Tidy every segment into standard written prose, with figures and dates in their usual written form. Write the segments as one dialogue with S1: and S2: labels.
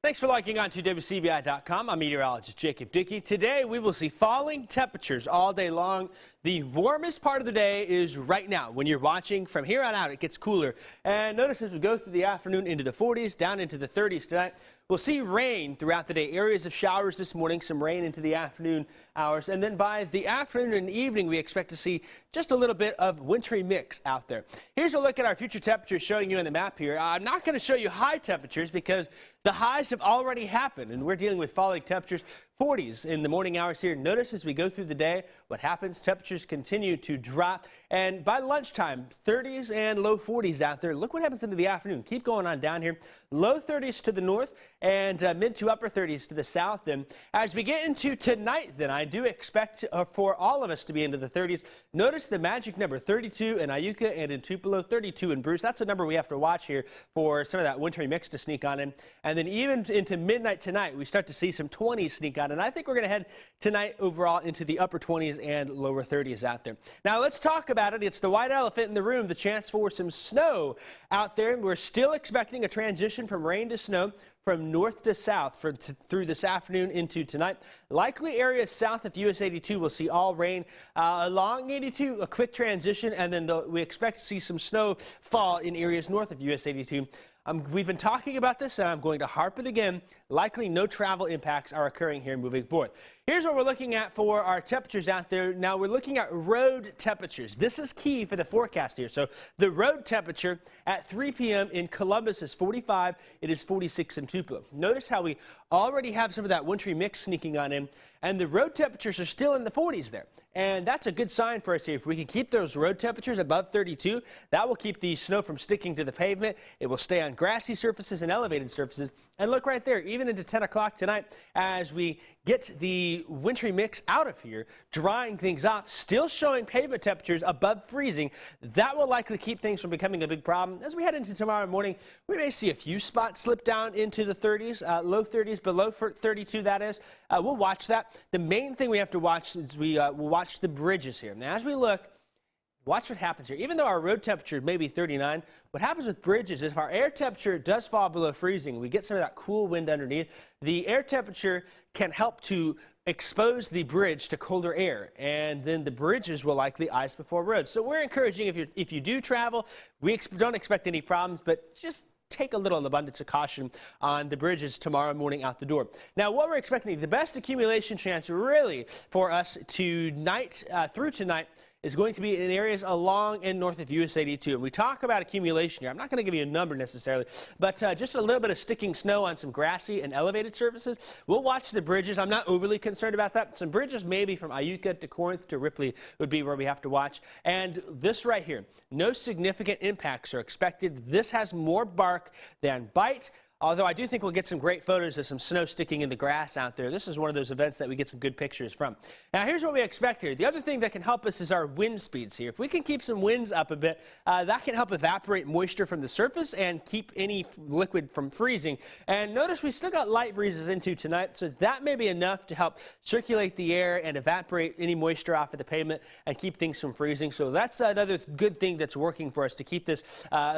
S1: Thanks for logging on to WCBI.com. I'm meteorologist Dickey. Today we will see falling temperatures all day long. The warmest part of the day is right now. When you're watching, from here on out, it gets cooler. And notice as we go through the afternoon into the 40s, down into the 30s tonight, we'll see rain throughout the day. Areas of showers this morning, some rain into the afternoon hours. And then by the afternoon and evening, we expect to see just a little bit of wintry mix out there. Here's a look at our future temperatures showing you on the map here. I'm not going to show you high temperatures because the highs have already happened, and we're dealing with falling temperatures. 40s in the morning hours here. Notice as we go through the day what happens. Temperatures continue to drop, and by lunchtime 30s and low 40s out there. Look what happens into the afternoon. Keep going on down here. Low 30s to the north and mid to upper 30s to the south. And as we get into tonight, then I do expect for all of us to be into the 30s. Notice the magic number 32 in Iuka and in Tupelo, 32 in Bruce. That's a number we have to watch here for some of that wintry mix to sneak on in. And then even into midnight tonight, we start to see some 20s sneak on. And I think we're going to head tonight overall into the upper 20s and lower 30s out there. Now let's talk about it. It's the white elephant in the room, the chance for some snow out there. We're still expecting a transition from rain to snow from north to south through this afternoon into tonight. Likely areas south of US 82 will see all rain. Along 82, a quick transition, and then we expect to see some snow fall in areas north of US 82. We've been talking about this, and I'm going to harp it again. Likely no travel impacts are occurring here moving forward. Here's what we're looking at for our temperatures out there. Now we're looking at road temperatures. This is key for the forecast here. So the road temperature at 3 p.m. in Columbus is 45. It is 46 in Tupelo. Notice how we already have some of that wintry mix sneaking on in, and the road temperatures are still in the 40s there. And that's a good sign for us here. If we can keep those road temperatures above 32, that will keep the snow from sticking to the pavement. It will stay on grassy surfaces and elevated surfaces. And look right there, even into 10 o'clock tonight, as we get the wintry mix out of here, drying things off, still showing pavement temperatures above freezing. That will likely keep things from becoming a big problem. As we head into tomorrow morning, we may see a few spots slip down into the 30s, low 30s, below 32, that is. We'll watch that. The main thing we have to watch is we'll watch the bridges here. Now, as we look, watch what happens here. Even though our road temperature may be 39, what happens with bridges is if our air temperature does fall below freezing, we get some of that cool wind underneath. The air temperature can help to expose the bridge to colder air, and then the bridges will likely ice before roads. So we're encouraging, if you do travel, we don't expect any problems, but just take a little abundance of caution on the bridges tomorrow morning out the door. Now, what we're expecting, the best accumulation chance really for us tonight, through tonight, is going to be in areas along and north of US 82. And we talk about accumulation here. I'm not going to give you a number necessarily, but just a little bit of sticking snow on some grassy and elevated surfaces. We'll watch the bridges. I'm not overly concerned about that. Some bridges maybe from Iuka to Corinth to Ripley would be where we have to watch. And this right here, no significant impacts are expected. This has more bark than bite. Although I do think we'll get some great photos of some snow sticking in the grass out there. This is one of those events that we get some good pictures from. Now, here's what we expect here. The other thing that can help us is our wind speeds here. If we can keep some winds up a bit, that can help evaporate moisture from the surface and keep any liquid from freezing. And notice we still got light breezes into tonight, so that may be enough to help circulate the air and evaporate any moisture off of the pavement and keep things from freezing. So that's another good thing that's working for us to keep this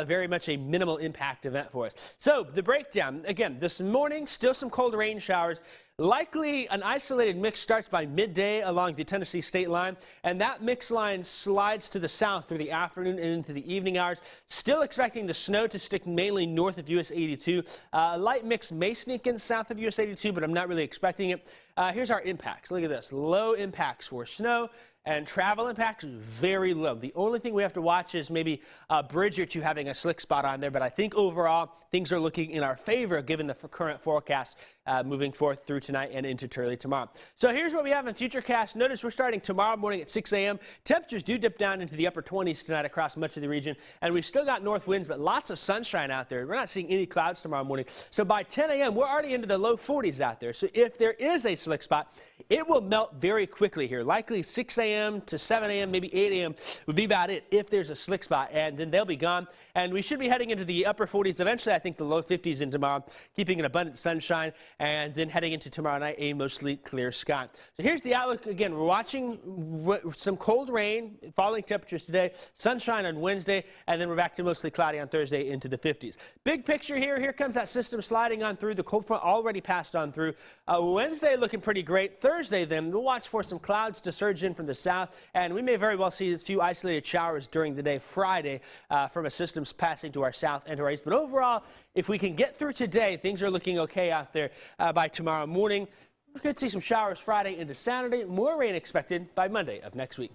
S1: very much a minimal impact event for us. So the breakdown. Again, this morning, still some cold rain showers. Likely an isolated mix starts by midday along the Tennessee state line, and that mix line slides to the south through the afternoon and into the evening hours. Still expecting the snow to stick mainly north of US 82. Light mix may sneak in south of US 82, but I'm not really expecting it. Here's our impacts. Look at this. Low impacts for snow. And travel impacts very low. The only thing we have to watch is maybe a bridge or two having a slick spot on there. But I think overall things are looking in our favor given the current forecast moving forth through tonight and into early tomorrow. So here's what we have in Futurecast. Notice we're starting tomorrow morning at 6 a.m. Temperatures do dip down into the upper 20s tonight across much of the region. And we've still got north winds, but lots of sunshine out there. We're not seeing any clouds tomorrow morning. So by 10 a.m., we're already into the low 40s out there. So if there is a slick spot, it will melt very quickly here. Likely 6 a.m. to 7 a.m., maybe 8 a.m. would be about it if there's a slick spot, and then they'll be gone. And we should be heading into the upper 40s. Eventually, I think the low 50s in tomorrow, keeping an abundant sunshine, and then heading into tomorrow night, a mostly clear sky. So here's the outlook. Again, we're watching some cold rain, falling temperatures today, sunshine on Wednesday, and then we're back to mostly cloudy on Thursday into the 50s. Big picture here. Here comes that system sliding on through. The cold front already passed on through. Wednesday looking pretty great. Thursday, then, we'll watch for some clouds to surge in from the south, and we may very well see a few isolated showers during the day Friday from a system passing to our south and to our east. But overall, if we can get through today, things are looking okay out there by tomorrow morning. We could see some showers Friday into Saturday. More rain expected by Monday of next week.